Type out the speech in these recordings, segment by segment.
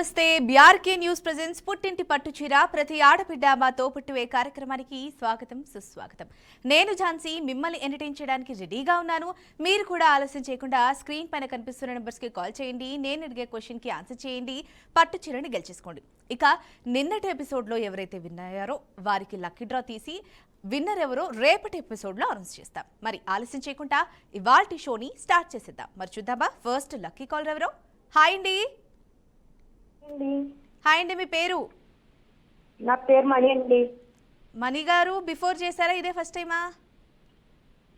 నమస్తే BRK news presence పుట్టింటి పట్టుచీర ప్రతి ఆడబిడ్డ మా తోపుట్టువే కార్యక్రమానికి స్వాగతం సుస్వాగతం. నేను ఝాన్సీ మిమ్మల్ని ఎంటర్టైన్ చేయడానికి రెడీగా ఉన్నాను. మీరు కూడా ఆలస్యం చేయకుండా స్క్రీన్ పైన కనిపిస్తున్న నెంబర్స్కి కాల్ చేయండి. నేను అడిగే క్వశ్చన్కి ఆన్సర్ చేయండి. పట్టుచీరని గెలిచేసుకోండి. ఇక నిన్నటి ఎపిసోడ్లో ఎవరైతే విన్నారో వారికి లక్కీ డ్రా తీసి విన్నర్ ఎవరో రేపటి ఎపిసోడ్లో అనౌన్స్ చేస్తాం. మరి ఆలస్యం చేయకుండా ఇవాల్టి షోని స్టార్ట్ చేసేద్దాం. మరి చూద్దామా ఫస్ట్ లక్కీ కాలర్ ఎవరో. హాయ్ అండి. హాయ్ అండి, మీ పేరు? నా పేరు మణి అండి. మణి గారు బిఫోర్ చేశారా, ఇదే ఫస్ట్ టైమా?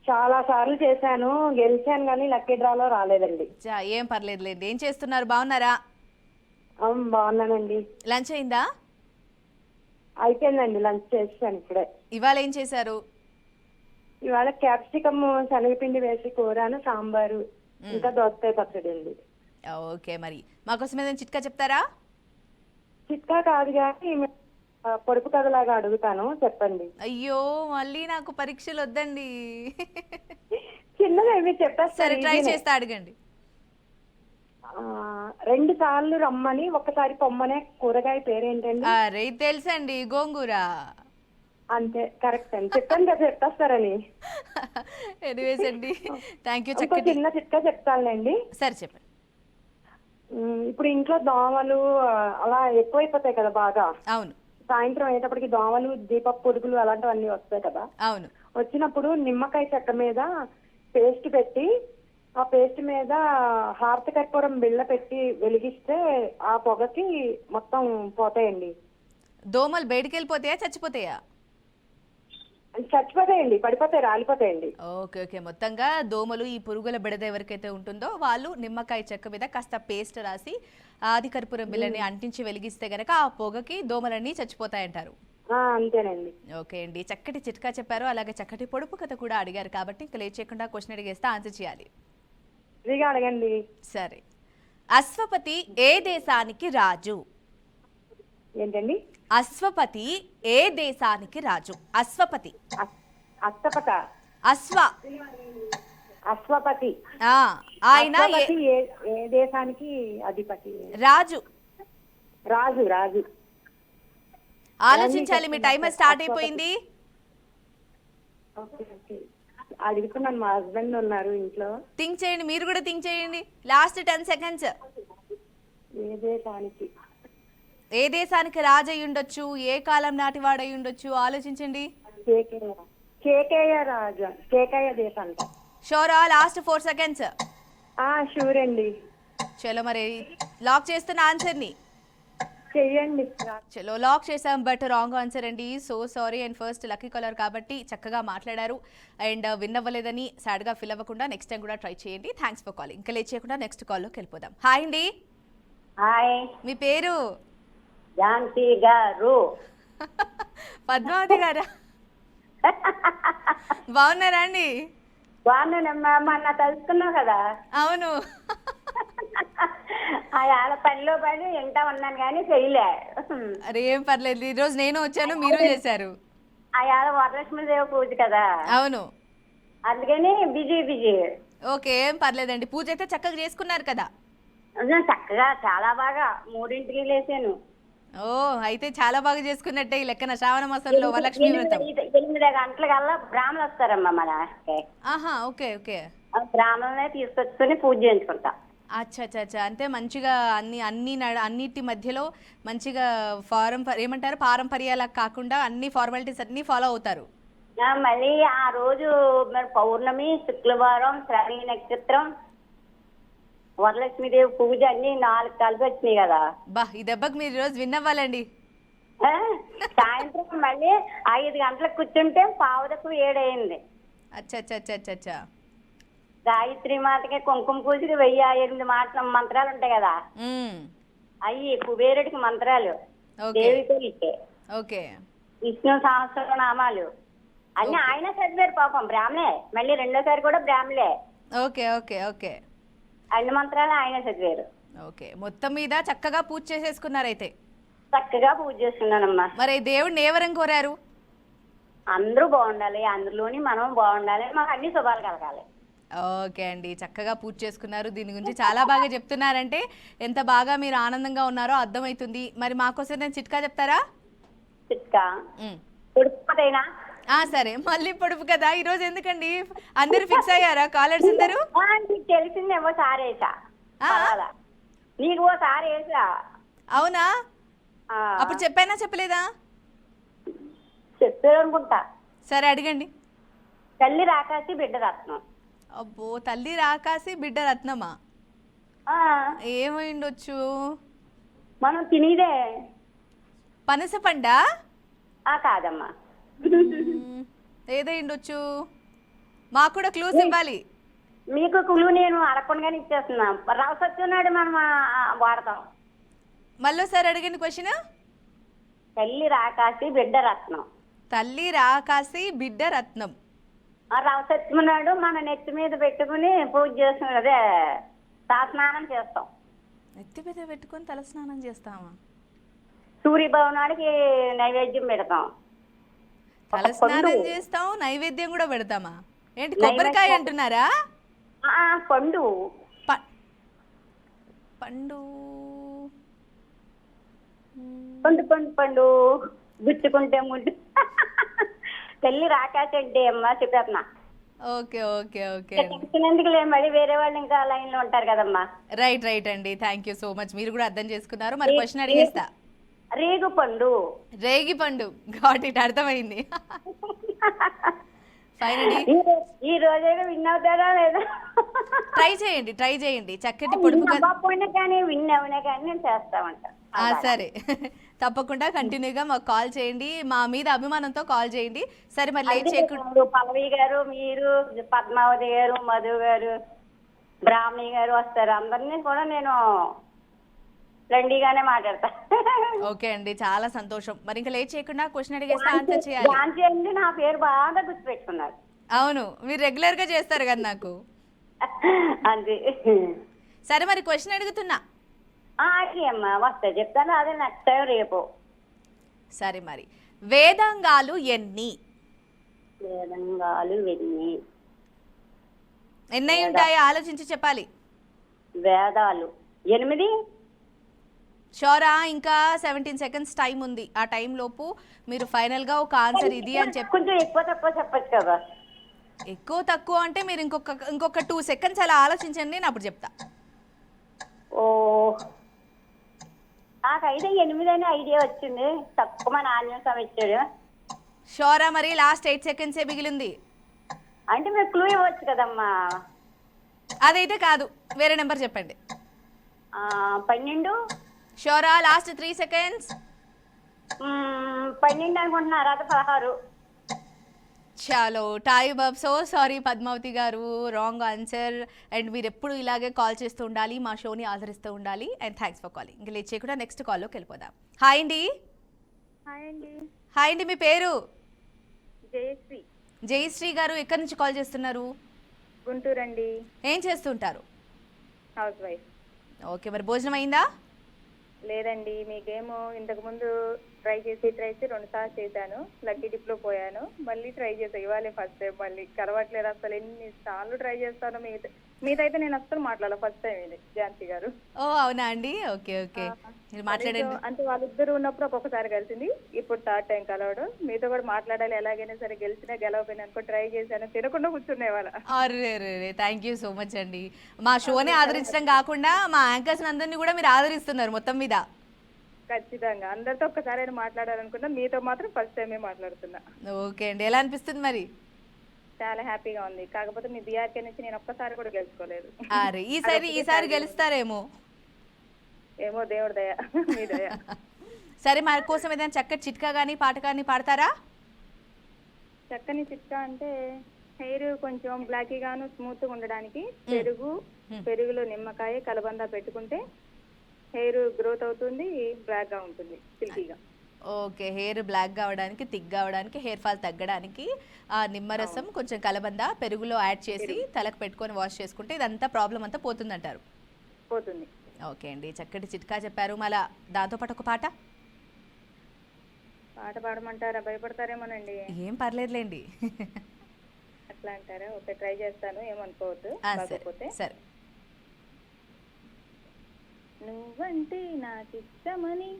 చాలా సార్లు చేశాను, గెలిచాను కానీ లక్కీ డ్రాలో రాలేదండి. ఏం పర్లేదులేండి. ఏం చేస్తున్నారు, బాగున్నారా? బాగున్నానండి. లంచ్ అయిందా? అయిపోయిందండి, లంచ్ చేసాను ఇప్పుడే. ఇవాళ ఏం చేశారు? ఇవాళ క్యాప్సికమ్ శనగపిండి వేసి కూరను, సాంబారు, ఇంకా దోసకాయ పచ్చడి అండి. ఓకే, మరి మాకోసం ఏదైనా చిట్కా చెప్తారా? చిట్కా కాదు కానీ పొడుపు కథలాగా అడుగుతాను, చెప్పండి. అయ్యో, మళ్ళీ నాకు పరీక్షలు వద్దండి. చిన్నగా మీరు చెప్పేస్తారు. సరే, ట్రై చేస్తా, అడగండి. 2 సార్లు రమ్మని ఒకసారి పొమ్మనే కూరగాయ పేరేంటండి? అరే తెలుసండి, గోంగూర. అంతే, కరెక్ట్ అండి. చెప్పండి కదా చెప్పేస్తారని. ఎనీవేస్ అండి, థ్యాంక్ యూ. చిన్న చిట్కా చెప్తానండి. సరే చెప్పండి. ఇప్పుడు ఇంట్లో దోమలు అలా ఎక్కువైపోతాయి కదా బాగా. అవును. సాయంత్రం అయ్యేటప్పటికి దోమలు, దీపపు పురుగులు అలాంటివన్నీ వస్తాయి కదా. అవును. వచ్చినప్పుడు నిమ్మకాయ చెక్క మీద పేస్ట్ పెట్టి, ఆ పేస్ట్ మీద హారతి కర్పూరం బిళ్ళ పెట్టి వెలిగిస్తే ఆ పొగకి మొత్తం పోతాయండి. దోమలు బయటికి వెళ్ళిపోతాయా, చచ్చిపోతాయా? చచ్చిపోతాయండి, పడిపోతాయి, రాలిపోతాయండి. Okay okay. మొత్తంగా దోమలు, ఈ పురుగుల బెడద ఎవరికైతే ఉంటుందో వాళ్ళు నిమ్మకాయ చెక్క మీద కాస్త పేస్ట్ రాసి ఆది కర్పూరం బిళ్ళని అంటించి వెలిగిస్తే గనక ఆ పొగకి దోమలన్నీ చచ్చిపోతాయంటారు. అంతేనండి. ఓకే అండి, చక్కటి చిట్కా చెప్పారు. అలాగే చక్కటి పొడుపు కథ కూడా అడిగారు కాబట్టి ఇంకా లేట్ చేయకుండా క్వశ్చన్ అడిగేస్తే ఆన్సర్ చేయాలి. ఫ్రీగా అడగండి. సరే, అశ్వపతి ఏ దేశానికి రాజు? ఏంటండి? అశ్వపతి ఏ దేశానికి రాజు? అశ్వపతి. అశ్వపత. అశ్వపతి. ఆయన ఏ దేశానికి అధిపతి? రాజు. రాజు. రాజు. ఆలోచించాలి, మీ టైమర్ స్టార్ట్ అయిపోయింది. అడుగుతున్నాను, మా హస్బెండ్ ఉన్నారు ఇంట్లో. థింక్ చేయండి, మీరు కూడా థింక్ చేయండి. Last 10 seconds. ఏ దేశానికి రాజు అయి ఉండొచ్చు? ఏ కాలం నాటి వాడు అయి ఉండొచ్చు? ఆలోచించండి. కేకయ్య రాజు. కేకయ్య దేశానికి. షోరా? Last 4 seconds. షూర్ అండి. చలో, మరి లాక్ చేస్తున్న ఆన్సర్ ని చెయ్యండి. చలో, లాక్ చేసాం, బట్ రాంగ్ ఆన్సర్ అండి. So sorry. And first lucky caller కాబట్టి చక్కగా మాట్లాడారు అండ్ విన్ అవ్వలేదని సాడ్ గా ఫీల్ అవ్వకుండా నెక్స్ట్ టైం కూడా ట్రై చేయండి. Thanks for calling. ఇంకా లేట్ చేయకుండా నెక్స్ట్ కాల్లోకి వెళ్ళిపోదాం. హాయ్ అండి. హాయ్. మీ పేరు? ఝాన్సీ గారు. పద్మావతి గారా? బాగున్నారా అండి? బాగున్నానమ్మా. మొన్న తెలుసుకున్నావు కదా. అవును. ఆడ పనిలో పడి ఇంటా ఉన్నాను కానీ చెయ్యలే. అరే ఏం పర్లేదు, ఈ రోజు నేను వచ్చాను, మీరు చేశారు. ఆడ వరలక్ష్మీదేవి పూజ కదా. అవును, అందుకని బిజీ. ఓకే, ఏం పర్లేదండి. పూజ అయితే చక్కగా చేసుకున్నారు కదా? చక్కగా, చాలా బాగా. 3ంటికి లేచాను. ఓ, అయితే చాలా బాగా చేసుకున్నట్టే ఈ లెక్కన. శ్రావణ మాసంలో వరలక్ష్మి వ్రతం 8 గంటలకల్లా బ్రాహ్మణులు వస్తారమ్మా మన. Okay okay. బ్రాహ్మణులనే తీసుకొచ్చుకొని పూజ చేయించుకుంటా. అచ్చా. అంటే మంచిగా అన్నిటి మధ్యలో మంచిగా ఏమంటారు, పారంపర్యాలకు కాకుండా అన్ని ఫార్మాలిటీస్ అన్ని ఫాలో అవుతారు. మళ్ళీ ఆ రోజు మరి పౌర్ణమి, శుక్రవారం, శ్రవణ నక్షత్రం, వరలక్ష్మీదేవి పూజ అన్ని 4 కలిసి వచ్చినాయి కదా. ఈ దెబ్బకి మీరు ఈరోజు విన్ అవ్వాలండి. సాయంత్రం మళ్ళీ 5 గంటలకు కూర్చుంటే 6:45 అయింది. అచ్చా. గాయత్రి మాతకి కుంకుమ పూజకి 1008 మంత్రాలు ఉంటాయి కదా. అయ్యి కుబేరుడికి మంత్రాలు, దేవితలకి, విష్ణు సహస్రనామాలు అన్ని ఆయన చదివారు. పాపం బ్రాహ్మణే, మళ్ళీ రెండోసారి కూడా బ్రాహ్మణే. ఓకే. అన్ని మంత్రాలు ఆయన చదివారు. ఓకే, మొత్తం మీద చక్కగా పూజ చేసేసుకున్నారైతే. చక్కగా పూజ చేస్తున్నానమ్మా. మరి దేవుడిని ఏ వరం కోరారు? అందరూ బాగుండాలి, అందులోని మనం బాగుండాలి, మాకు అన్ని శుభాలు కలగాలి. ఓకే అండి, చక్కగా పూజ చేసుకున్నారు. దీని గురించి చాలా బాగా చెప్తున్నారంటే ఎంత బాగా మీరు ఆనందంగా ఉన్నారో అర్థమవుతుంది. మరి మాకోసం నేను చిట్కా చెప్తారా? చిట్కా ఉమ్. ఉడుకుపోతేనా సరే, మళ్ళీ పొడుపు కదా ఈరోజు, ఎందుకండి అందరు ఫిక్స్ అయ్యారా కాలర్స్ అందరూ? నీకు తెలిసిందేమో సారేసా ఆ? పర్వాలా నీకు ఓ సారేసా అవునా? అప్పుడు చెప్పానా చెప్పలేదా? చెప్పారు అనుకుంటా. సరే అడగండి. తల్లి రాకాసి బిడ్డ రత్నం. అబ్బో, తల్లి రాకాసి బిడ్డ రత్నమా? ఆ, ఏమైండొచ్చు? మనం తినేదే. పనస పండా? కాదమ్మా. ఏదైండొచ్చు? మాకు కూడా క్లూస్ ఇవ్వాలి. మీకు కులు నేను అడగకుండానే ఇచ్చేస్తున్నా. రవసత్తున్నాడు మనం వాడతాం. మళ్ళీసారి అడగండి క్వశ్చన్. తల్లి రాకాసి బిడ్డ రత్నం. తల్లి రాకాసి బిడ్డ రత్నం. రవసత్తున్నాడు మన నెత్తి మీద పెట్టుకుని పూజ చేస్తున్నాడు. అదే స్నానం చేస్తాం. నెత్తి మీద పెట్టుకొని తల స్నానం చేస్తామా? సూర్యభవనానికి నైవేద్యం పెడతాం. తల స్నానం చేస్తాం, నైవేద్యం కూడా పెడతామా? ఏంటి కొబ్బరికాయ అంటున్నారా? పండు. పండు పండు పండు పండు గుచ్చుకుంటే ముందు తల్లి రాకాసండి అమ్మా చెప్పేస్తున్నా. ఓకే ఓకే ఓకే తెలిసినందుకు లేదు, మళ్ళీ వేరే వాళ్ళు ఇంకా లైన్ లో ఉంటారు కదమ్మా. రైట్ రైట్ అండి, థ్యాంక్ యూ సో మచ్. మీరు కూడా అర్థం చేసుకున్నారు. మరి క్వశ్చన్ అడిగేస్తా. రేగు పండు. రేగి పండు, గాట్ ఇట్, అర్థమైంది. ఫైనలీ ఈ రోజైనా విన్ అవుతారా లేదా? ట్రై చేయండి. చక్కటి పొడుపు కానీ విన్ అవునా కానీ నేను చేస్తామంట. సరే, తప్పకుండా కంటిన్యూగా మాకు కాల్ చేయండి. మా మీద అభిమానంతో కాల్ చేయండి. సరే, మరి లేట్ చేయకుండా పల్లవి గారు, మీరు, పద్మావతి గారు, మధు గారు, బ్రాహ్మణి గారు వస్తారు. అందరినీ కూడా నేను ఫ్రెండ్లీగానే మాట్లాడతా. ఓకే అండి, చాలా సంతోషం. మరి ఇంకా లేట్ చేయకుండా క్వశ్చన్ అడిగేస్తే ఆన్సర్ చేయాలి. ఝాన్సీ అండి నా పేరు బాగా గుర్తుపెట్టుకున్నారు. అవును, మీరు రెగ్యులర్ గా చేస్తారు కదా నాకు. అంతే. సరే, మరి క్వశ్చన్ అడుగుతున్నా. అమ్మా వస్తా చెప్తాను. అదే నెక్స్ట్ టైం రేపు. సరే, మరి వేదాంగాలు ఎన్ని? వేదంగాలు ఎన్ని ఉంటాయో ఆలోచించి చెప్పాలి. వేదాలు 8. షోరా? ఇంకా 17 సెకండ్స్ టైం ఉంది. ఆ టైం లోపు మీరు ఫైనల్ గా ఒక ఆన్సర్ ఇది అని చెప్పి కొంచెం ఎక్కువ తక్కువ చెప్పచ్చు కదా. ఎక్కువ తక్కువ అంటే మీరు ఇంకొక 2 సెకండ్స్ అలా ఆలోచించండి, నేను అప్పుడు చెప్తా. ఓ, నాకైతే 8 అనే ఐడియా వచ్చింది. తక్కువ మన ఆంజనేయ స్వామి ఇచ్చాడు. షోరా? మరి లాస్ట్ 8 సెకండ్సే మిగిలింది. అంటే మీరు క్లూ ఇవ్వచ్చు కదమ్మా. అదైతే కాదు, వేరే నెంబర్ చెప్పండి. 12. షోరా? Last 3 seconds. 12 అనుకుంటున్నారా? అది 16. చాలో time up. So sorry Padmavathi గారు, రాంగ్ ఆన్సర్. అండ్ మీరు ఎప్పుడు ఇలాగే కాల్ చేస్తూ ఉండాలి, మా షోని ఆదరిస్తూ ఉండాలి. And thanks for calling. ఇంకా లేట్ చేయకుండా నెక్స్ట్ కాల్లోకి వెళ్ళిపోదాం. హాయ్ అండి. హాయ్ అండి, మీ పేరు? జయశ్రీ. జయశ్రీ గారు, ఎక్కడి నుంచి కాల్ చేస్తున్నారు? గుంటూరు అండి. ఏం చేస్తుంటారు? House wife. ఓకే, మరి భోజనం అయిందా? లేదండి, మీకేమో ఇంతకు ముందు ట్రై చేసి 2 సార్లు చేశాను. లక్కీ డిప్ లో పోయాను. మళ్ళీ ట్రై చేశాను. ఇవాళే ఫస్ట్ టైం. మళ్ళీ కలవట్లేదు అసలు. ఎన్ని సార్లు ట్రై చేస్తాను. మీదైతే నేను అసలు మాట్లాడాలి ఫస్ట్ టైం ఇది. ఝాన్సీ గారు. ఓ అవునా అండి, ఓకే ఓకే, మీరు మాట్లాడండి. అంటే వాళ్ళిద్దరు ఉన్నప్పుడు ఒక్కొక్కసారి కలిసింది. ఇప్పుడు 3rd టైం కలవడం. మీతో కూడా మాట్లాడాలి, ఎలాగైనా సరే గెలిచినా గెలవపోయినా అనుకో ట్రై చేశాను. తినకుండా కూర్చునే వాళ్ళ. అరే థ్యాంక్ యూ సో మచ్ అండి. మా షోని ఆదరించడం కాకుండా మా యాంకర్స్ అందరినీ కూడా మీరు ఆదరిస్తున్నారు మొత్తం మీద. ఖచ్చితంగా అందరితో ఒక్కసారి అయినా మాట్లాడాలనుకున్నా. మీతో మాత్రం ఫస్ట్ టైమే మాట్లాడుతున్నా. ఓకే అండి, ఎలా అనిపిస్తుంది మరి? చాలా హ్యాపీగా ఉంది. కాకపోతే మీ బీఆర్కే నుంచి నేను ఒక్కసారి కూడా గెలుచుకోలేదు. అరే ఈసారి గెలుస్తారేమో. ఏమో దేవుడి దయ, మీ దయ. సరే, మా కోసం ఏదైనా చక్కటి చిట్కా కానీ పాట కానీ పాడతారా? చక్కని చిట్కా అంటే హెయిర్ కొంచెం బ్లాకీగాను స్మూత్గా ఉండడానికి పెరుగులో నిమ్మకాయ కలబంద పెట్టుకుంటే హెయిర్ గ్రోత్ అవుతుంది, బ్లాక్ గా ఉంటుంది, సిల్కీగా. ఓకే, హెయిర్ బ్లాక్ కావడానికి, థిక్ కావడానికి, హెయిర్ ఫాల్ తగ్గడానికి ఆ నిమ్మరసం కొంచెం కలబంద పెరుగులో యాడ్ చేసి తలకు పెట్టుకొని వాష్ చేసుకుంటే ఇదంతా ప్రాబ్లం అంతా పోతుందంటారు. పోతుంది. ఓకే అండి, చక్కటి చిట్కా చెప్పారు. మళ్ళా దాంతోపాటు ఒక పాట పాడమంటారా? భయపడతారేమోనండి. ఏం పర్లేదులేండి. ఎట్లా అంటారా? ఓకే, ట్రై చేస్తాను, ఏమనుకోవద్దు ఆ, సరే కాకపోతే. సరే. నువ్వంటే నాకిష్టమని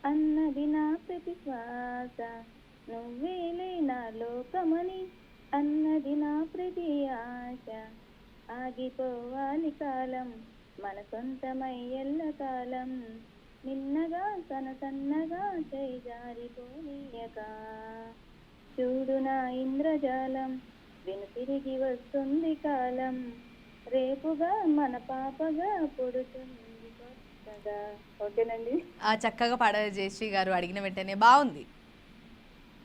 అన్నది నా ప్రతి శ్వాస, నువ్వేలే నా లోకమని అన్నది నా ప్రతి ఆశ, ఆగిపోవాలి కాలం మన సొంతమై ఎల్లకాలం, నిన్నగా సన్నగా చేయి జారిపోనీయక, చూడు నా ఇంద్రజాలం విను తిరిగి వస్తుంది కాలం, రేపుగా మన పాపగా పుడుతుంది కొత్తగా. ఓకేనండి, చక్కగా పాడారు జయశ్రీ గారు, అడిగిన వెంటనే బాగుంది.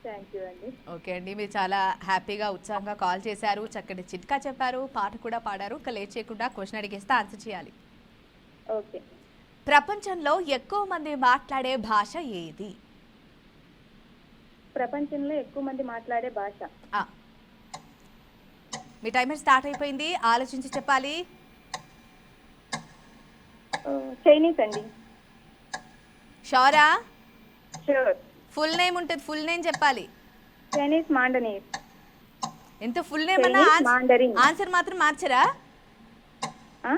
థ్యాంక్ యూ అండి. ఓకే అండి, మీరు చాలా హ్యాపీగా ఉత్సాహంగా కాల్ చేశారు, చక్కటి చిట్కా చెప్పారు, పాట కూడా పాడారు. ఇంకా లేట్ చేయకుండా క్వశ్చన్ అడిగేస్తే ఆన్సర్ చేయాలి. ఓకే. ప్రపంచంలో ఎక్కువ మంది మాట్లాడే భాష ఏది? ప్రపంచంలో ఎక్కువ మంది మాట్లాడే భాష ఆ. మీ టైమర్ స్టార్ట్ అయిపోయింది, ఆలోచించి చెప్పాలి. చైనీస్ అండి. షోరా? షూర్. ఫుల్ నేమ్ ఉంటుంది, ఫుల్ నేమ్ చెప్పాలి. చైనీస్ మాండనీస్. ఎంత ఫుల్ నేమ్ అన్నా Chinese Mandarin. ఆన్సర్ మాత్రం మార్చరా? ఆ?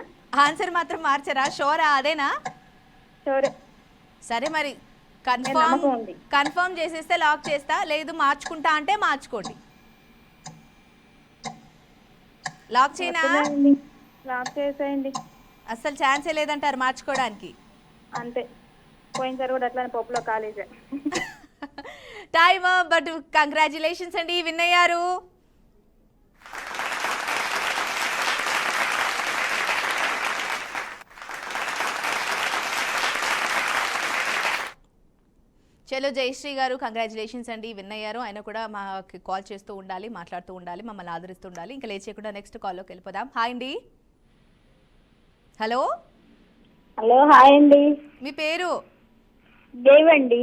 ఆన్సర్ మాత్రం మార్చరా? షోరా అదేనా? షూర్. సరే మరి నమ్మకం ఉంది. కన్ఫర్మ్ చేసేస్తే లాక్ చేస్తా, లేదు మార్చుకుంటా అంటే మార్చుకోండి. లాక్ చేయనా? వస్తుందండి. లాక్ చేసేయండి. అస్సలు ఛాన్సే లేదంటారు మార్చుకోవడానికి. అంతే, పోయినసారి కూడా అట్లానే పప్పులో కాలేజీ. టైమ్ బట్ కంగ్రాచులేషన్స్ అండి, విన్ అయ్యారు. చలో జయశ్రీ గారు, కంగ్రాచులేషన్స్ అండి, విన్ అయ్యారు. ఆయన కూడా మాకు కాల్ చేస్తూ ఉండాలి, మాట్లాడుతూ ఉండాలి, మమ్మల్ని ఆదరిస్తూ ఉండాలి. ఇంకా లేట్ చేయకుండా నెక్స్ట్ కాల్లోకి వెళ్ళిపోదాం. హాయ్ అండి. హలో, హలో, హాయ్ అండి. మీ పేరు? దేవండి,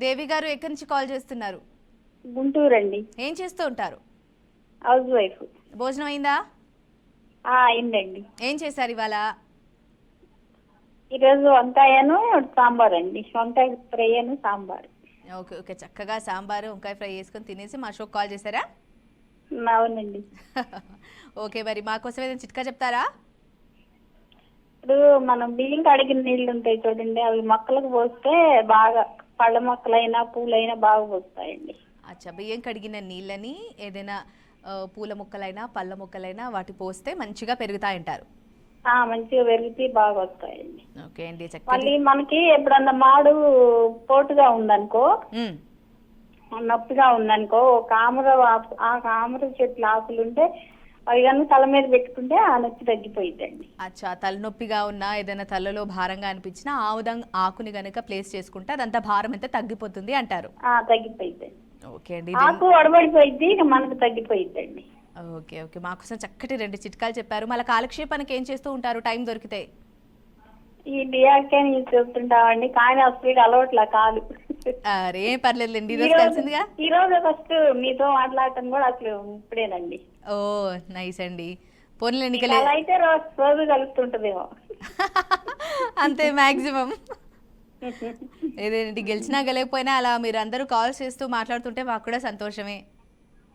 దేవి గారు, ఎక్కడి నుంచి కాల్ చేస్తున్నారు? గుంటూరు అండి. ఏం చేస్తూ ఉంటారు? House wife. భోజనం అయిందా? అయిందండి. ఏం చేశారు ఇవాళ? ఈరోజు వంకాయను సాంబార్ అండి. వంకాయ ఫ్రై అను సాంబార్. ఓకే ఓకే, చక్కగా సాంబారు వంకాయ ఫ్రై చేసుకొని తినేసి మా షోకి కాల్ చేశారా? అవునండి. ఓకే, మరి మాకోసం ఏదైనా చిట్కా చెప్తారా? ఇప్పుడు మనం బియ్యం కడిగిన నీళ్లు ఉంటాయి చూడండి, అవి మొక్కలకు పోస్తే బాగా పళ్ళ మొక్కలైనా పూలైనా బాగా పోస్తాయండి. అచ్చా, బియ్యం కడిగిన నీళ్ళని ఏదైనా పూల మొక్కలైనా పళ్ళ మొక్కలైనా వాటి పోస్తే మంచిగా పెరుగుతాయంటారు. మంచిగా పెరిగితే బాగా వస్తాయండి. ఓకే అండి, మళ్ళీ మనకి ఎప్పుడన్నా మాడు పోటుగా ఉందనుకో, నొప్పిగా ఉందనుకో, ఆ కామర చెట్ల ఆకులు ఉంటే అవి కానీ తల మీద పెట్టుకుంటే ఆ నొప్పి తగ్గిపోయిద్దండి. అచ్చా, తలనొప్పిగా ఉన్నా ఏదైనా తలలో భారంగా అనిపించినా ఆకుని గనుక ప్లేస్ చేసుకుంటే అదంతా భారం ఎంత తగ్గిపోతుంది అంటారు. తగ్గిపోయిద్దండి. ఓకే అండి, ఆకు వడబడిపోయిద్ది, ఇక మనకు తగ్గిపోయిద్దండి. ఓకే ఓకే, మాకోసం చక్కటి 2 చిట్కాలు చెప్పారు. మళ్ళీ కాలక్షేపానికి ఏం చేస్తూ ఉంటారు టైం దొరికితే? ఈ డియాక్టైన్ చెప్తుంటామండి, కానీ అసలు అలవాట్లా కాదు. అరే పర్లేదులేండి, ఈరోజు కలిసిందిగా. ఈ రోజు ఫస్ట్ మీతో మాట్లాడటం కూడా అసలు ఇప్పుడేనండి. ఓ నైస్ అండి, పోన్లేండి. అలా అయితే రోజు కలుస్తుంటదేమో. అంతే మాక్సిమం. ఏదేంటి, గెలిచినా గెలకపోయినా అలా మీరు అందరూ కాల్స్ చేస్తూ మాట్లాడుతుంటే మాకు కూడా సంతోషమే.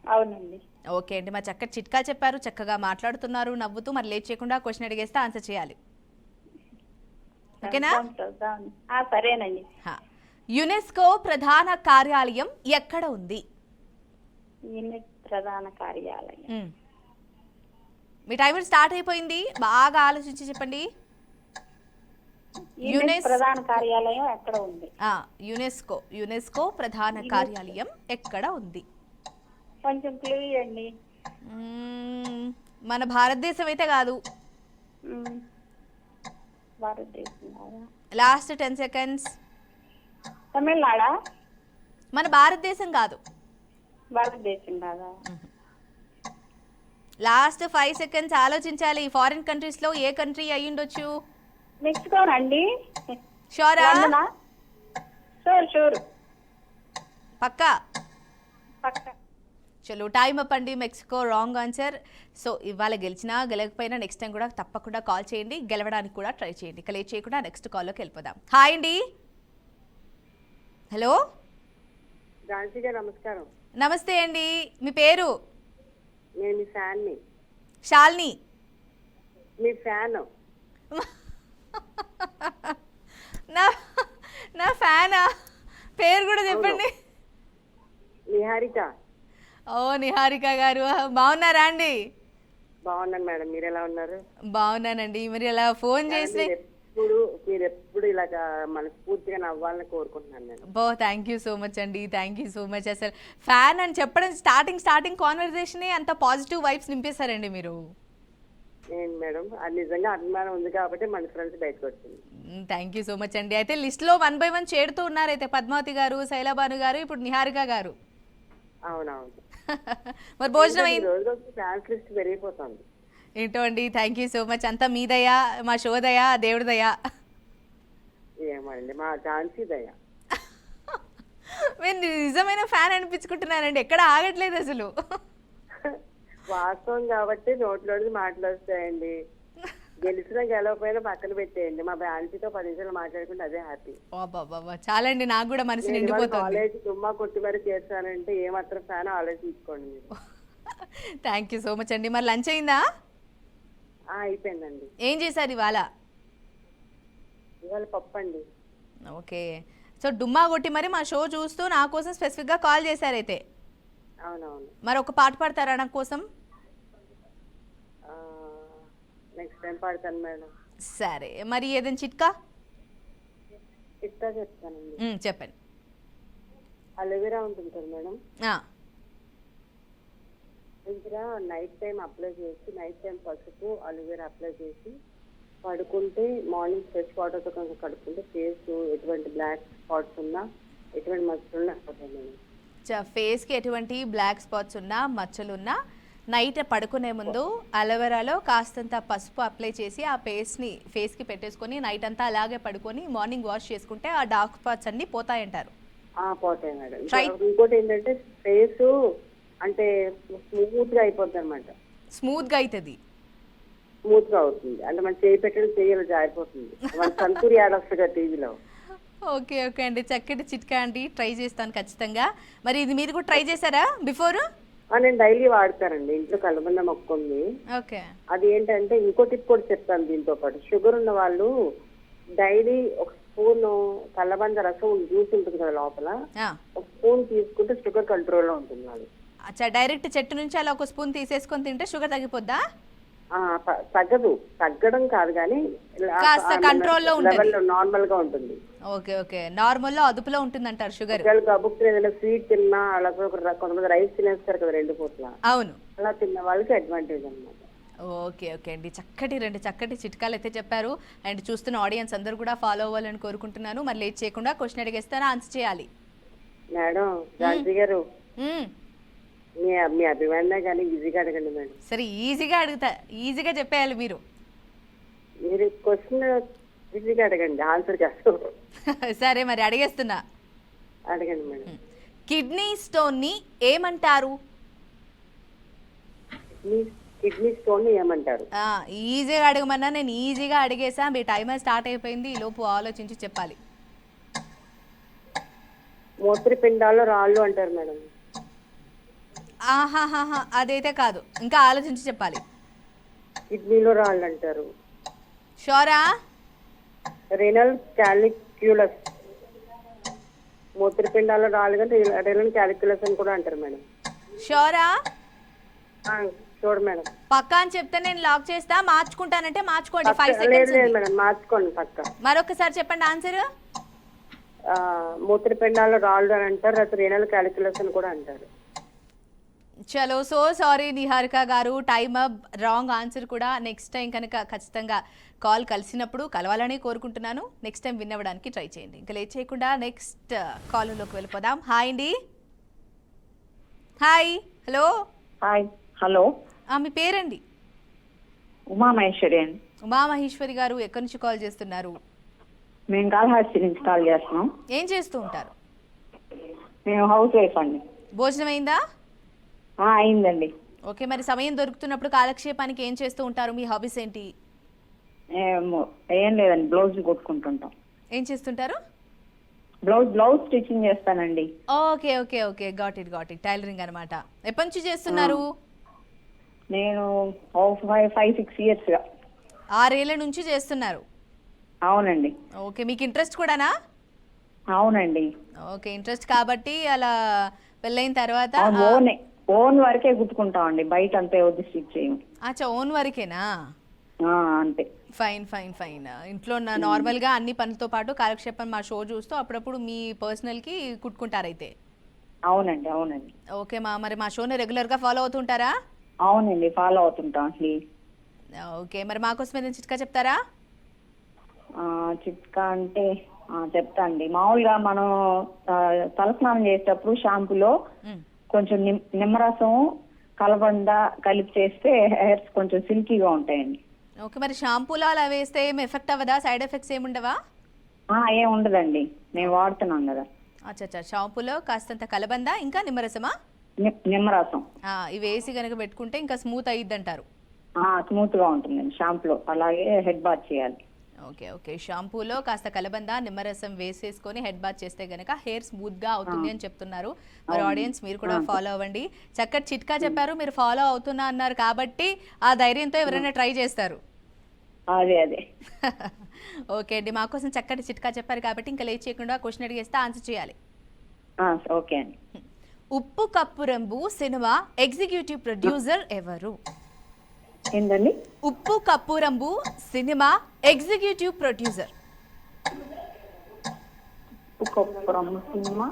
అవునండి. ఓకే అండి, మా చక్కటి చిట్కా చెప్పారు, చక్కగా మాట్లాడుతున్నారు నవ్వుతూ. మరి లేట్ చేయకుండా క్వశ్చన్ అడిగేస్తే ఆన్సర్ చేయాలి. ఓకేనా? సరేనండి. యునెస్కో ప్రధాన కార్యాలయం ఎక్కడ ఉంది? ప్రధాన కార్యాలయం. మీ టైమర్ స్టార్ట్ అయిపోయింది, బాగా ఆలోచించి చెప్పండి. ప్రధాన కార్యాలయం ఎక్కడ ఉంది? యునెస్కో ప్రధాన కార్యాలయం ఎక్కడ ఉంది? కొంచెం క్లూ ఇవ్వండి. మన భారతదేశం అయితే కాదు. భారతదేశం. Last 10 seconds. తమిళనాడా? మన భారతదేశం కాదు. భారతదేశం కాదా? లాస్ట్ 5 సెకండ్స్ ఆలోచించాలి. ఫారిన్ కంట్రీస్ లో ఏ కంట్రీ అయి ఉండొచ్చు? మెక్సికోనండి. షూరా? షూర్. పక్కా? పక్కా. చలో టైం అప్ అండి. Mexico wrong answer. సో ఇవాళ గెలిచినా గెలకపోయినా నెక్స్ట్ టైం కూడా తప్పకుండా కాల్ చేయండి, గెలవడానికి కూడా ట్రై చేయండి. ఇక లేట్ చేయకుండా నెక్స్ట్ కాల్లోకి వెళ్ళిపోదాం. హాయ్ అండి. హలో, ఝాన్సీ గారు నమస్కారం. నమస్తే అండి, మీ పేరు? నేను మీ ఫ్యాన్ని. శాలిని. మీ ఫ్యాన్. నా నా ఫ్యానా? పేరు కూడా చెప్పండి. నిహారిక. ఓ నిహారిక గారు, బాగున్నారా అండి? బాగున్నాను మేడం, మీరు ఎలా ఉన్నారు? బాగున్నానండి. మరి అలా ఫోన్ చేసి మీరు ఎప్పుడు ఇలాగా మనస్ఫూర్తిగా నవ్వాలని కోరుకుంటున్నాను నేను. థ్యాంక్ యూ సో మచ్ అండి, థ్యాంక్ యూ సో మచ్. అసలు ఫ్యాన్ అని చెప్పడం స్టార్టింగ్ కాన్వర్జేషనే అంత పాజిటివ్ వైబ్స్ నింపేశారండి మీరు. నేను మేడం అది నిజంగా అభిమానం ఉంది కాబట్టి మన ఫ్రెండ్స్ బయటకు వచ్చింది. థ్యాంక్ యూ సో మచ్ అండి. అయితే లిస్ట్లో 1 by 1 చేరుతూ ఉన్నారు అయితే పద్మావతి గారు, శైలబాను గారు, ఇప్పుడు నిహారిక గారు. అవునవును. మరి భోజనం అయింది? రోజు ఫ్యాన్స్ లిస్ట్ పెరిగిపోతుంది. ఏంటో అండి, థ్యాంక్ యూ సో మచ్. అంతా మీ దయా, మా షో దయా, దేవుడి దయా? ఏమండి మా ఝాన్సీ దయ. మీరు నిజమైన ఫ్యాన్ అనిపించుకుంటున్నానండి, ఎక్కడ ఆగట్లేదు అసలు. వాస్తవం కాబట్టి నోట్లోకి మాటలు వస్తాయండి. గెలిచినా గెలవకపోయినా పక్కన పెట్టేయండి. మా ఝాన్సీతో 10 నిమిషాలు మాట్లాడుకుంటే అదే హ్యాపీ. బాబా చాలండి, నాకు కూడా మనసు నిండిపోతుంది. కాలేజ్ తుమ్మా కొట్టి మరి చేస్తానంటే ఏమాత్రం ఫ్యాన్ ఆలోచించుకోండి మీరు. థ్యాంక్ యూ సో మచ్ అండి. మరి లంచ్ అయిందా? అయిపోయిందండి. ఏం చేశారు ఇవాళ? ఇవాళ పప్పు అండి. ఓకే. సో డుమ్మా కొట్టి మరి మా షో చూస్తూ నా కోసం స్పెసిఫిక్గా కాల్ చేశారైతే. అవునవును. మరి ఒక పాట పాడతారా నా కోసం? నెక్స్ట్ టైం పాడతాను మేడం. సరే, మరి ఏదైనా చిట్కా? చిట్కా చెప్తానండి. చెప్పండి. అలోవెరా ఉంటుంది కదా మేడం, ఆ, అలోవెరా నైట్ టైం అప్లై చేసి, నైట్ టైం పసుపు అలోవెరా అప్లై చేసి పడుకుంటే మార్నింగ్ ఫ్రెష్ వాటర్తో కనుక కడుక్కుంటే ఫేస్ ఎటువంటి బ్లాక్ స్పాట్స్ ఉన్నా ఎటువంటి మచ్చలు ఉన్నా అయిపోతాయి మేడం. ఫేస్కి ఎటువంటి బ్లాక్ స్పాట్స్ ఉన్నా మచ్చలున్నా నైట్ పడుకునే ముందు అలోవెరాలో కాస్తంత పసుపు అప్లై చేసి ఆ పేస్ట్ని ఫేస్కి పెట్టేసుకొని నైట్ అంతా అలాగే పడుకొని మార్నింగ్ వాష్ చేసుకుంటే ఆ డార్క్ స్పాట్స్ అన్ని పోతాయంటారు. పోతాయి మేడం. ఇంకోటి ఏంటంటే ఫేస్ అంటే స్మూత్ గా అయిపోద్ది అనమాట. స్మూత్గా అవుతుంది. స్మూత్ గా అవుతుంది అంటే మనం చేయి పెట్టడం చేయలు జారిపోతుంది. మన సంతూరి యాడ్ వస్తుంది టీవీలో. ఓకే ఓకే అండి, చక్కటి చిట్కా అండి, ట్రై చేస్తాను ఖచ్చితంగా. మరి ఇది మీరు కూడా ట్రై చేశారా బిఫోర్? నేను డైలీ వాడతానండి. ఇంట్లో కలబంద మొక్క ఉంది. ఓకే. అది ఏంటంటే ఇంకో టిప్ కూడా చెప్తాను దీంతో పాటు. షుగర్ ఉన్న వాళ్ళు డైలీ ఒక స్పూన్ కలబంద రసం జ్యూస్ ఉంటుంది కదా లోపల, ఒక స్పూన్ తీసుకుంటే షుగర్ కంట్రోల్ లో ఉంటుంది. అది అచ్చా, డైరెక్ట్ చెట్టు నుంచి అలా ఒక స్పూన్ తీసేసుకొని తింటే షుగర్ తగ్గిపోద్దా? తగ్గదు, తగ్గడం కాదు కానీ కాస్త కంట్రోల్లో ఉంటుంది, నార్మల్ గా ఉంటుంది. ఓకే ఓకే, నార్మల్లో అదుపులో ఉంటుంది అంటారు షుగర్. గబుక్కు ఏదైనా స్వీట్ తిన్నా అలాగే కొంతమంది రైస్ తినేస్తారు కదా 2 పూట్ల, అవును, అలా తిన్న వాళ్ళకి అడ్వాంటేజ్ అన్నమాట. ఓకే ఓకే అండి, రెండు చక్కటి చిట్కాలు అయితే చెప్పారు. అండ్ చూస్తున్న ఆడియన్స్ అందరూ కూడా ఫాలో అవ్వాలని కోరుకుంటున్నాను. మరి లేట్ చేయకుండా క్వశ్చన్ అడిగేస్తారా, ఆన్సర్ చేయాలి. మేడం ఝాన్సీ గారు, మీ అభిమానే కానీ ఈజీగా అడగండి మేడం. సరే, ఈజీగా అడుగుతా, ఈజీగా చెప్పేయాలి మీరు. మీరు క్వశ్చన్ ఈజీగా అడగండి, ఆన్సర్ కాదు. సరే మరి అడిగేస్తున్నా, అడగండి మేడం. కిడ్నీ స్టోన్ ని ఏమంటారు? కిడ్నీ స్టోన్ ఏమంటారు? ఈజీగా అడగమన్నా నేను ఈజీగా అడిగేసా, మీ టైమర్ స్టార్ట్ అయిపోయింది, ఈ లోపు ఆలోచించి చెప్పాలి. మూత్రపిండాల్లో రాళ్ళు అంటారు మేడం. ఆహాహాహా, అదైతే కాదు, ఇంకా ఆలోచించి చెప్పాలి. కిడ్నీలో రాళ్ళు అంటారు. షోరా? Renal calculus. మూత్రపిండాల్లో రాళ్ళు కంటే రెనల్ క్యాలిక్యులస్ అని కూడా అంటారు మేడం. షోరా? చూడు మేడం, పక్కా అని చెప్తే నేను లాక్ చేస్తా, మార్చుకుంటానంటే మార్చుకోండి. 5 లేదు సెకండ్స్ లేదు మేడం, మార్చుకోండి పక్క. మరొకసారి చెప్పండి ఆన్సర్. మూత్రపిండాల్లో రాళ్ళు అని అంటారు, అది రెనల్ క్యాలిక్యులస్ అని కూడా అంటారు. చలో, సో సారీ నిహారిక గారు, టైమ్ అప్, రాంగ్ ఆన్సర్ కూడా. నెక్స్ట్ టైం కనుక ఖచ్చితంగా కాల్ కలిసినప్పుడు కలవాలని కోరుకుంటున్నాను. నెక్స్ట్ టైం విన్ అవ్వడానికి ట్రై చేయండి. ఇంకా లేట్ చేయకుండా నెక్స్ట్ కాల్లోకి వెళ్ళిపోదాం. హాయ్ అండి. Hi, hello. Hi, hello. మీ పేరండి? ఉమామహేశ్వరి అండి. ఉమామహేశ్వరి గారు, ఎక్కడి నుంచి కాల్ చేస్తున్నారు? మేము కాళహస్తి నుంచి కాల్ చేస్తున్నాం. ఏం చేస్తూ ఉంటారు? మేము హౌస్ వైఫ్ అండి. భోజనం అయిందా? అయిందండి. ఓకే, మరి సమయం దొరుకుతున్నప్పుడు కాలక్షేపానికి ఏం చేస్తూ ఉంటారు? మీ హాబీస్ ఏంటి? ఏం లేదండి, బ్లౌజ్ కొట్టుకుంటుంటాం. ఏం చేస్తుంటారు? బ్లౌజ్ స్టిచ్చింగ్ చేస్తానండి. Okay okay okay, got it, tailoring అనమాట. ఎప్పటి నుంచి చేస్తున్నారు? నేను 5-6 ఇయర్స్గా. 6 ఏళ్ల నుంచి చేస్తున్నారు. అవునండి. ఓకే, మీకు ఇంట్రెస్ట్ కూడానా? అవునండి. ఓకే, ఇంట్రెస్ట్ కాబట్టి అలా పెళ్ళైన తర్వాత ఓన్ వరకే కుట్టుకుంటామండి, బయట అంతే వద్దు స్టిచ్ చేయము. అచ్చా, ఓన్ వరకేనా? అంతే. Fine fine fine. ఇంట్లో నార్మల్గా అన్ని పనులతో పాటు కాలక్షేపం మా షో చూస్తూ అప్పుడప్పుడు మీ పర్సనల్కి కుట్టుకుంటారైతే. అవునండి. అవునండి. ఓకే మరి మా షోని రెగ్యులర్గా ఫాలో అవుతుంటారా? అవునండి, ఫాలో అవుతుంటాం అండి. ఓకే, మరి మాకోసం ఏదైనా చిట్కా చెప్తారా? చిట్కా అంటే చెప్తా అండి. మామూలుగా మనం తలస్నానం చేసేటప్పుడు షాంపూలో కొంచెం నిమ్మరసం కలబంద కలిపి చేస్తే హెయిర్స్ కొంచెం సిల్కీగా ఉంటాయండి. ఓకే, మరి షాంపూలో అలా వేస్తే ఏం ఎఫెక్ట్ అవ్వదా? సైడ్ ఎఫెక్ట్స్ ఏముండవా? ఏం ఉండదండి, మేము వాడుతున్నాం కదా. అచ్చా, షాంపూలో కాస్తంత కలబంద ఇంకా నిమ్మరసమా? నిమ్మరసం ఇవి వేసి కనుక పెట్టుకుంటే ఇంకా స్మూత్ అయ్యిద్ది అంటారు. స్మూత్ గా ఉంటుందండి షాంపూలో. అలాగే హెడ్ బాత్ చేయాలి. ఓకే, షాంపూలో కాస్త కలబంద నిమ్మరసం వేసేసుకొని హెడ్ బాత్ చేస్తే గనక హెయిర్ స్మూత్ గా అవుతుంది అని చెప్తున్నారు. మరి ఆడియన్స్ మీరు కూడా ఫాలో అవ్వండి. చక్కటి చిట్కా చెప్పారు, మీరు ఫాలో అవుతున్నా అన్నారు కాబట్టి ఆ ధైర్యంతో ఎవరైనా ట్రై చేస్తారు. అదే ఓకే అండి, మాకోసం చక్కటి చిట్కా చెప్పారు కాబట్టి ఇంకా లేట్ చేయకుండా క్వశ్చన్ అడిగేస్తే ఆన్సర్ చేయాలి. ఓకే అండి. Uppu Kappurambu cinema executive producer ఎవరు? ఏంటండి? Uppu Kappurambu cinema executive producer. Cinema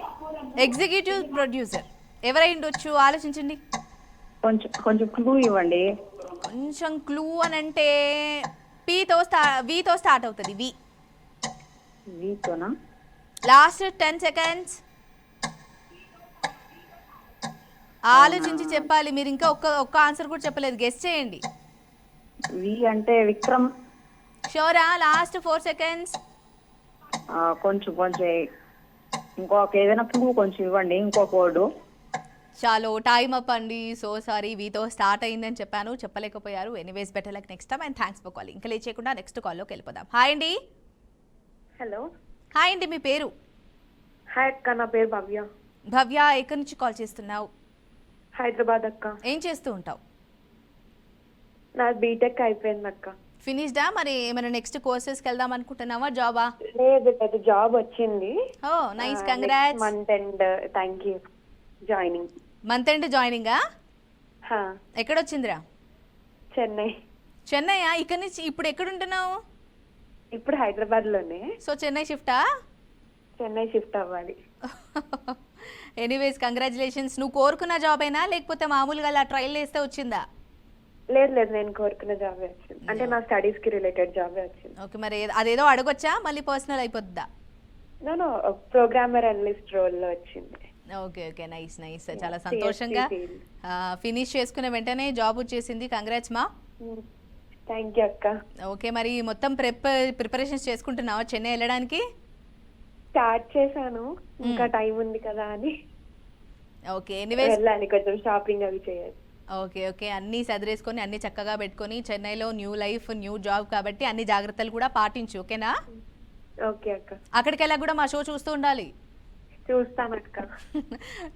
executive producer ఎవరై ఉండొచ్చు? ఆలోచించండి. కొంచెం క్లూ ఇవ్వండి. కొంచెం క్లూ అని అంటే వీతో స్టార్ట్ అవుతుంది. వీతోనా? లాస్ట్ 10 సెకండ్స్ ఆలోచించి చెప్పాలి. మీరు ఇంకా ఒక్క ఆన్సర్ కూడా చెప్పలేదు, గెస్ చేయండి. వి అంటే విక్రమ్. షోరా? Last 4 seconds. కొంచెం ఇంకొక ఏదైనా క్లూ కొంచెం ఇవ్వండి, ఇంకొక వర్డ్. చాలు, టైమ్ అప్ అండి. సో సారీ, వీతో స్టార్ట్ అయిందని చెప్పాను, చెప్పలేకపోయారు. Anyways, better luck next time and thanks for calling. ఇంకా లేట్ చేయకుండా నెక్స్ట్ కాల్లోకి వెళ్ళిపోదాం. హాయ్ అండి. హలో. హాయ్ అండి, మీ పేరు? హాయ్ అక్క, నా పేరు భవ్య. భవ్య, ఎక్కడి నుంచి కాల్ చేస్తున్నావు? హైదరాబాద్ అక్క. ఏం చేస్తూ ఉంటావు? నా బీటెక్ అయిపోయింది అక్క. ఫినిష్డా? మరి ఏమైనా నెక్స్ట్ కోర్సెస్కి వెళ్దాం అనుకుంటున్నావా, జాబా? లేదు, పెద్ద జాబ్ వచ్చింది. Oh nice, congrats. Month end. Thank you. Joining month end జాయినింగా? ఎక్కడొచ్చిందిరా? చెన్నైయా? ఇక్కడ నుంచి ఇప్పుడు ఎక్కడుంటున్నావు? ఇప్పుడు హైదరాబాద్ లోనే. సో చెన్నై షిఫ్టా? చెన్నై షిఫ్ట్ అవ్వాలి. Anyways, congratulations. నువ్వు కోరుకున్న జాబ్ అయినా లేకపోతే మామూలుగా అలా ట్రైల్ వేస్తే వచ్చిందా? లేదు, నేను కోరుకున్న జాబే వచ్చింది. అంటే నా స్టడీస్ కి రిలేటెడ్ జాబే వచ్చింది. ఓకే, మరి అదేదో అడగొచ్చా? మళ్ళీ పర్సనల్ అయిపోతుందా? నో, ప్రోగ్రామర్ అనలిస్ట్ రోల్ లో వచ్చింది. Okay, nice. చాలా సంతోషంగా ఫినిష్ చేసుకున్న వెంటనే జాబ్ వచ్చేసింది. కంగ్రాట్స్ మా. థ్యాంక్ యూ అక్క. ఓకే, మరి మొత్తం ప్రిపరేషన్స్ చేసుకుంటున్నావా చెన్నై వెళ్ళడానికి? స్టార్ట్ చేశాను, ఇంకా టైం ఉంది కదా అని. ఓకే, ఎనీవేస్ వెళ్ళాలి, కొంచెం షాపింగ్ అవి చేయాలి. ఓకే, అన్నీ సదిరేసుకొని అన్నీ చక్కగా పెట్టుకొని చెన్నైలో న్యూ లైఫ్ న్యూ జాబ్ కాబట్టి అన్ని జాగ్రత్తలు కూడా పాటించు. ఓకేనా? ఓకే అక్క. అక్కడికి వెళ్ళా కూడా మా షో చూస్తూ ఉండాలి. చూస్తాను అక్క.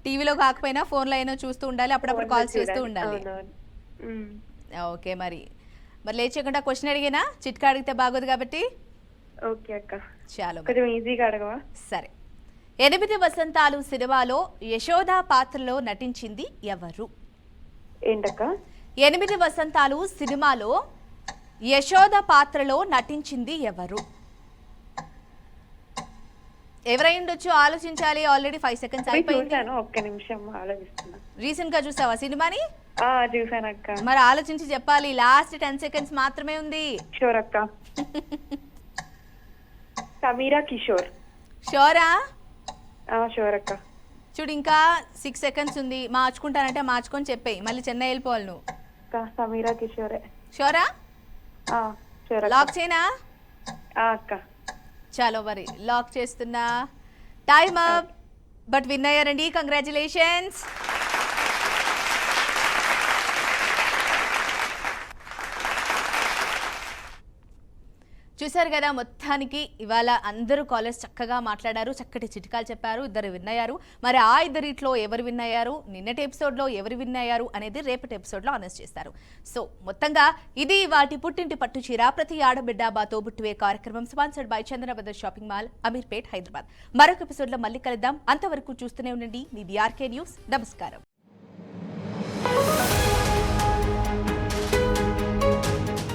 టీవీలో కాకపోయినా ఫోన్లో అయినా చూస్తూ ఉండాలి, అప్పుడప్పుడు కాల్స్ చేస్తూ ఉండాలి. ఓకే, మరి లేచకుండా క్వశ్చన్ అడిగినా చిట్కా అడిగితే బాగోదు కాబట్టి. ఓకే అక్క, చాలు, కొంచెం ఈజీగా అడగవా? సరే. 8 వసంతాలు సినిమాలో యశోద పాత్రలో నటించింది ఎవరు? ఏంటక్క? 8 వసంతాలు సినిమాలో యశోద పాత్రలో నటించింది ఎవరు? ఎవరై ఉండొచ్చు? ఆలోచించాలి. ఆల్రెడీ 5 సెకండ్స్ అయిపోయింది. ఒక్క నిమిషం ఆలోచిస్తున్నా. రీసెంట్ గా చూసావా సినిమాని? చూసాను అక్క. మరి ఆలోచించి చెప్పాలి. లాస్ట్ 10 సెకండ్స్ మాత్రమే ఉంది. షూర్ అక్క. సమీరా కిషోర్. షోరా? షూర్ అక్క. చూడు, ఇంకా 6 సెకండ్స్ ఉంది. మార్చుకుంటానంటే మార్చుకొని చెప్పేయి, మళ్ళీ చెన్నై వెళ్ళిపోవాలి నువ్వు. సమీరా కిషోరే. షోరా? షూర్. లాక్ చేయనా? అక్క. చాలో, మరి లాక్ చేస్తున్నా. Time up. బట్ విన్ అయ్యారండి, కంగ్రాచులేషన్స్. చూశారు కదా, మొత్తానికి ఇవాళ అందరూ కాలర్స్ చక్కగా మాట్లాడారు, చక్కటి చిట్కాలు చెప్పారు, ఇద్దరు విన్ అయ్యారు. మరి ఆ ఇద్దరిట్లో ఎవరు విన్ అయ్యారు, నిన్నటి ఎపిసోడ్లో ఎవరు విన్ అయ్యారు అనేది రేపటి ఎపిసోడ్లో అనౌన్స్ చేస్తారు. సో మొత్తంగా ఇది వాటి పుట్టింటి పట్టు చీర ప్రతి ఆడబిడ్డ బాతో బుట్టువే కార్యక్రమం sponsored by Chandana brothers shopping mall, Ameerpet, Hyderabad. మరొక ఎపిసోడ్లో మళ్ళీ కలుద్దాం. అంతవరకు చూస్తూనే ఉండండి మీ బీఆర్కే న్యూస్. నమస్కారం.